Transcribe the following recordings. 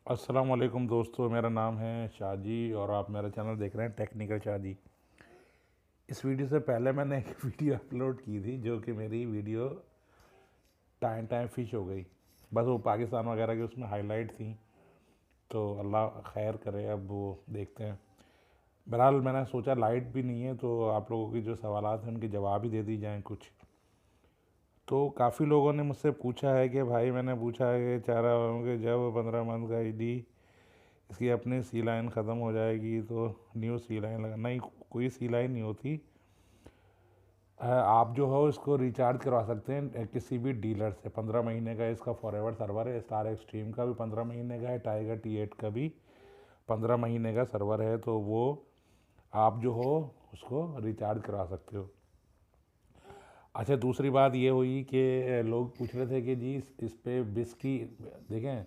अस्सलाम वालेकुम दोस्तों, मेरा नाम है शाहजी और आप मेरा चैनल देख रहे हैं टेक्निकल शाहजी। इस वीडियो से पहले मैंने एक वीडियो अपलोड की थी जो कि मेरी वीडियो टाइम टाइम फिश हो गई। बस वो पाकिस्तान वगैरह की उसमें हाईलाइट थी, तो अल्लाह खैर करे, अब वो देखते हैं। बहरहाल मैंने सोचा लाइट भी नहीं है तो आप लोगों की जो सवालात हैं उनके जवाब ही दे दी जाएँ कुछ। तो काफ़ी लोगों ने मुझसे पूछा है कि भाई, मैंने पूछा है कि चाह रहा हूँ कि जब 15 मंथ का ईडी इसकी अपनी सी लाइन ख़त्म हो जाएगी तो न्यू सी लाइन लगा। नहीं, कोई सी लाइन नहीं होती। आप जो हो इसको रिचार्ज करवा सकते हैं किसी भी डीलर से। 15 महीने का इसका फॉरएवर सर्वर है। स्टार एक्सट्रीम का भी 15 महीने का है, टाइगर T8 का भी 15 महीने का सर्वर है, तो वो आप जो हो उसको रिचार्ज करवा सकते हो। अच्छा, दूसरी बात ये हुई कि लोग पूछ रहे थे कि जी इस पे बिस की देखें।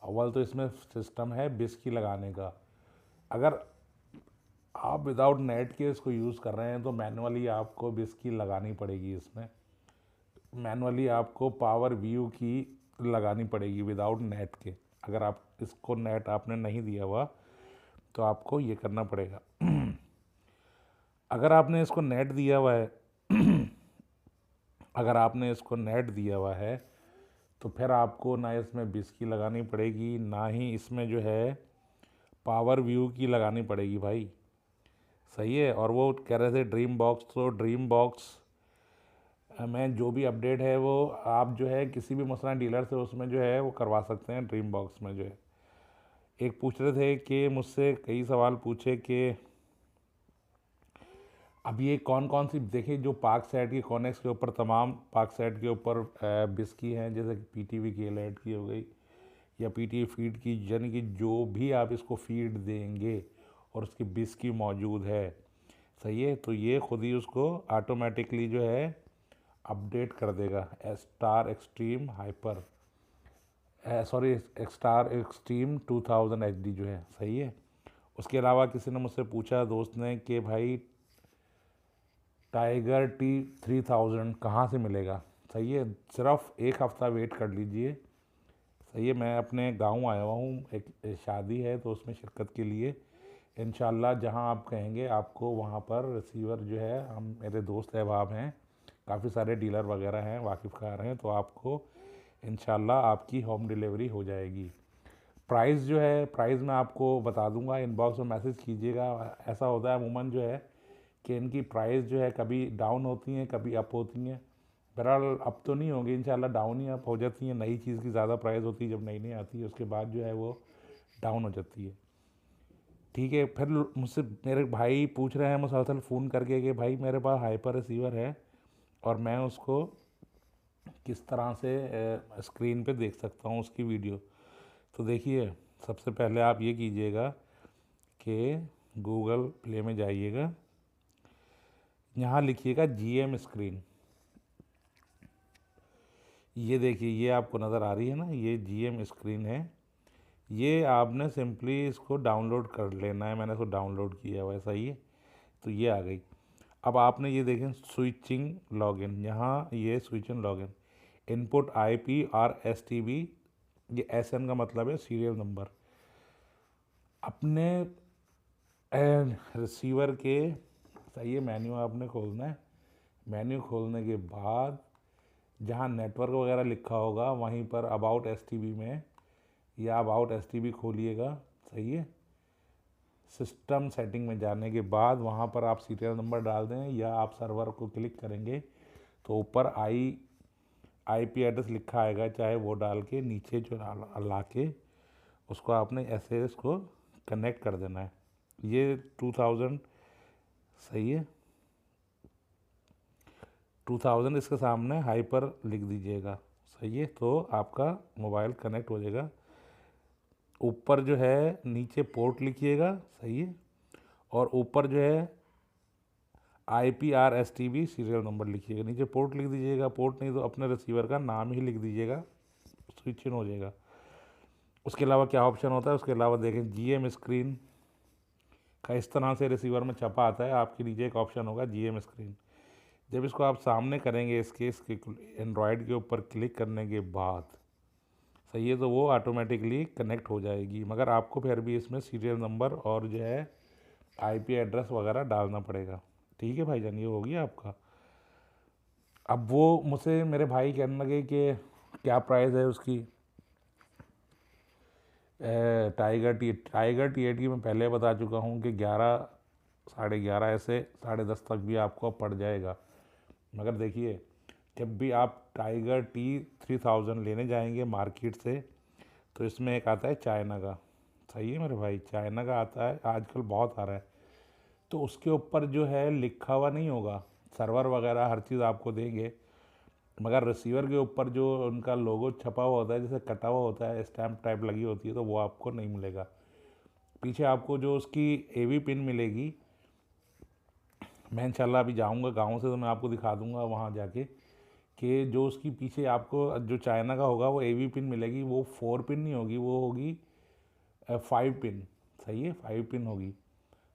अव्वल तो इसमें सिस्टम है बिस की लगाने का। अगर आप विदाउट नेट के इसको यूज़ कर रहे हैं तो मैनुअली आपको बिस की लगानी पड़ेगी। इसमें मैनुअली आपको पावर व्यू की लगानी पड़ेगी विदाउट नेट के। अगर आप इसको नेट आपने नहीं दिया हुआ तो आपको ये करना पड़ेगा। अगर आपने इसको नेट दिया हुआ है अगर आपने इसको नेट दिया हुआ है तो फिर आपको ना इसमें बिस की लगानी पड़ेगी, ना ही इसमें जो है पावर व्यू की लगानी पड़ेगी भाई। सही है। और वो कह रहे थे ड्रीम बॉक्स, तो ड्रीम बॉक्स में जो भी अपडेट है वो आप जो है किसी भी मसला डीलर से उसमें जो है वो करवा सकते हैं। ड्रीम बॉक्स में जो है, एक पूछ रहे थे कि मुझसे कई सवाल पूछे कि अब ये कौन कौन सी देखिए, जो पार्क सेट की कॉनेक्स के ऊपर तमाम पार्क सेट के ऊपर बिस की हैं, जैसे कि PTV की एलर्ट की हो गई या PTV फीड की, यानी कि जो भी आप इसको फीड देंगे और उसकी बिस की मौजूद है। सही है। तो ये खुद ही उसको ऑटोमेटिकली जो है अपडेट कर देगा। Star extreme hyper sorry star extreme 2000 HD जो है। सही है। उसके अलावा किसी ने मुझसे पूछा, दोस्त ने, कि भाई टाइगर T3000 कहाँ से मिलेगा। सही है। सिर्फ एक हफ़्ता वेट कर लीजिए। सही है। मैं अपने गांव आया हुआ हूँ, एक शादी है तो उसमें शिरकत के लिए। इंशाल्लाह जहां आप कहेंगे आपको वहां पर रिसीवर जो है, हम मेरे दोस्त अहबाब हैं, काफ़ी सारे डीलर वगैरह हैं, वाकिफ़ हैं, तो आपको इंशाल्लाह आपकी होम डिलीवरी हो जाएगी। प्राइस जो है, प्राइस मैं आपको बता दूंगा, इनबॉक्स में मैसेज कीजिएगा। ऐसा होता है अमूमन जो है कि इनकी प्राइस जो है कभी डाउन होती हैं कभी अप होती हैं। बहरहाल अब तो नहीं होगी, इंशाल्लाह डाउन ही अप हो जाती हैं। नई चीज़ की ज़्यादा प्राइस होती है जब नई नई आती है, उसके बाद जो है वो डाउन हो जाती है। ठीक है। फिर मुझसे मेरे भाई पूछ रहे हैं मुसलसल फ़ोन करके कि भाई मेरे पास हाइपर रिसीवर है और मैं उसको किस तरह से स्क्रीन पे देख सकता हूँ उसकी वीडियो। तो देखिए, सबसे पहले आप ये कीजिएगा कि गूगल प्ले में जाइएगा, यहाँ लिखिएगा GM स्क्रीन। ये देखिए, ये आपको नज़र आ रही है ना, ये GM स्क्रीन है। ये आपने सिंपली इसको डाउनलोड कर लेना है। मैंने इसको डाउनलोड किया हुआ है। सही है। तो ये आ गई। अब आपने ये देखें स्विचिंग लॉगिन, यहाँ ये स्विचिंग लॉगिन इनपुट IP और STB, ये SN का मतलब है सीरियल नंबर। अपने रिसीवर के, सही है, मेन्यू आपने खोलना है। मेन्यू खोलने के बाद जहाँ नेटवर्क वगैरह लिखा होगा वहीं पर अबाउट STB में या अबाउट STB खोलिएगा। सही है। सिस्टम सेटिंग में जाने के बाद वहाँ पर आप सीरियल नंबर डाल दें या आप सर्वर को क्लिक करेंगे तो ऊपर IP एड्रेस लिखा आएगा, चाहे वो डाल के नीचे जो ला के उसको आपने ऐसे इसको कनेक्ट कर देना है। ये 2000, सही है, 2000 इसके सामने हाइपर लिख दीजिएगा। सही है। तो आपका मोबाइल कनेक्ट हो जाएगा। ऊपर जो है नीचे पोर्ट लिखिएगा। सही है। और ऊपर जो है IP और STB सीरियल नंबर लिखिएगा। नीचे पोर्ट लिख दीजिएगा। पोर्ट नहीं तो अपने रिसीवर का नाम ही लिख दीजिएगा, स्विच इन हो जाएगा। उसके अलावा क्या ऑप्शन होता है, उसके अलावा देखें GM स्क्रीन का इस तरह से रिसीवर में छपा आता है। आपके नीचे एक ऑप्शन होगा GM स्क्रीन। जब इसको आप सामने करेंगे इसके एंड्रॉयड के ऊपर क्लिक करने के बाद, सही है, तो वो ऑटोमेटिकली कनेक्ट हो जाएगी, मगर आपको फिर भी इसमें सीरियल नंबर और जो है आईपी एड्रेस वगैरह डालना पड़ेगा। ठीक है भाईजान, ये हो गया आपका। अब वो मुझसे मेरे भाई कहने लगे कि क्या प्राइस है उसकी टाइगर T8 की। मैं पहले बता चुका हूँ कि 11, 11:30 ऐसे 10:30 तक भी आपको पड़ जाएगा। मगर देखिए, जब भी आप टाइगर T3000 लेने जाएंगे मार्केट से, तो इसमें एक आता है चाइना का। सही है मेरे भाई, चाइना का आता है, आजकल बहुत आ रहा है। तो उसके ऊपर जो है लिखा हुआ नहीं होगा, सर्वर वगैरह हर चीज़ आपको देंगे, मगर रिसीवर के ऊपर जो उनका लोगो छपा हुआ होता है, जैसे कटा हुआ होता है, स्टैम्प टाइप लगी होती है, तो वो आपको नहीं मिलेगा। पीछे आपको जो उसकी एवी पिन मिलेगी, मैं इंशाल्लाह अभी जाऊंगा गांव से तो मैं आपको दिखा दूंगा वहाँ जाके, कि जो उसकी पीछे आपको जो चाइना का होगा वो एवी पिन मिलेगी, वो 4 पिन नहीं होगी, वो होगी 5 पिन। सही है, 5 पिन होगी,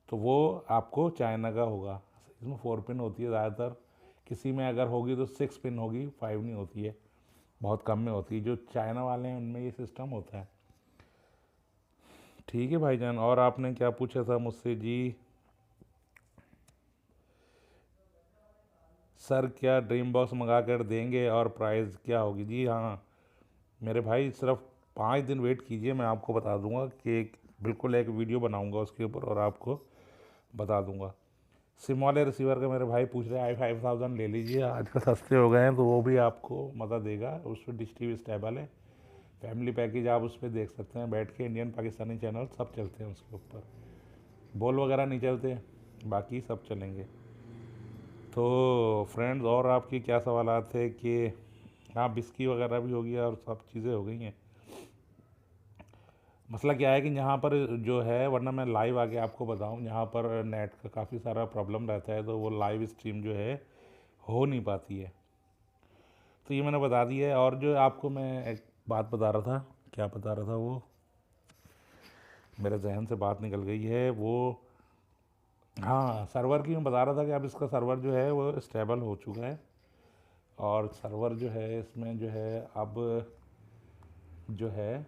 तो वो आपको चाइना का होगा। इसमें 4 पिन होती है ज़्यादातर, किसी में अगर होगी तो 6 पिन होगी, 5 नहीं होती है, बहुत कम में होती है। जो चाइना वाले हैं उनमें ये सिस्टम होता है। ठीक है भाईजान, और आपने क्या पूछा था मुझसे जी? सर क्या ड्रीम बॉक्स मंगा कर देंगे और प्राइस क्या होगी? जी हाँ मेरे भाई, सिर्फ 5 दिन वेट कीजिए, मैं आपको बता दूंगा कि बिल्कुल एक वीडियो बनाऊंगा उसके ऊपर और आपको बता दूंगा। सिम वाले रिसीवर का मेरे भाई पूछ रहे हैं i5000 ले लीजिए, आजकल सस्ते हो गए हैं, तो वो भी आपको मज़ा देगा। उस पर डिश टी स्टेबल है, फैमिली पैकेज आप उस पर देख सकते हैं बैठ के, इंडियन पाकिस्तानी चैनल सब चलते हैं उसके ऊपर, बॉल वगैरह नहीं चलते, बाकी सब चलेंगे। तो फ्रेंड्स, और आपके क्या सवाल थे? कि हाँ, बिस्की वगैरह भी हो गया और सब चीज़ें हो गई हैं। मसला क्या है कि यहाँ पर जो है, वरना मैं लाइव आके आपको बताऊँ, यहाँ पर नेट का काफ़ी सारा प्रॉब्लम रहता है, तो वो लाइव स्ट्रीम जो है हो नहीं पाती है। तो ये मैंने बता दिया है। और जो आपको मैं एक बात बता रहा था, क्या बता रहा था वो मेरे जहन से बात निकल गई है वो। हाँ, सर्वर की मैं बता रहा था कि अब इसका सर्वर जो है वो स्टेबल हो चुका है, और सर्वर जो है इसमें जो है अब जो है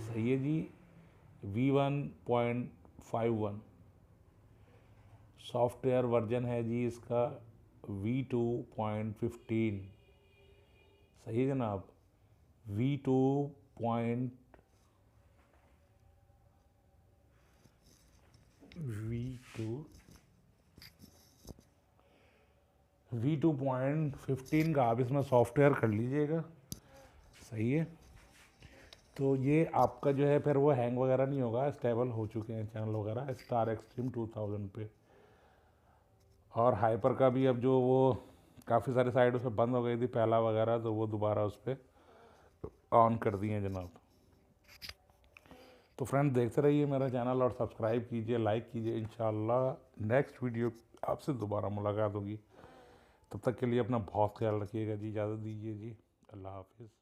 सही है जी, V1.51 सॉफ्टवेयर वर्जन है जी इसका, V2.15। सही है जनाब, V2 पॉइंट V2.15 का आप इसमें सॉफ्टवेयर कर लीजिएगा। सही है, तो ये आपका जो है फिर वो हैंग वगैरह नहीं होगा, स्टेबल हो चुके हैं चैनल वगैरह स्टार एक्सट्रीम 2000 पे। और हाइपर का भी अब जो वो काफ़ी सारे साइड उस पर बंद हो गई थी पहला वगैरह, तो वो दोबारा उस पर ऑन कर दिए हैं जनाब। तो फ्रेंड, देखते रहिए मेरा चैनल और सब्सक्राइब कीजिए, लाइक कीजिए। इंशाल्लाह नेक्स्ट वीडियो आपसे दोबारा मुलाकात होगी। तब तक के लिए अपना बहुत ख्याल रखिएगा जी, इजाज़त दीजिए जी, अल्लाह हाफिज़।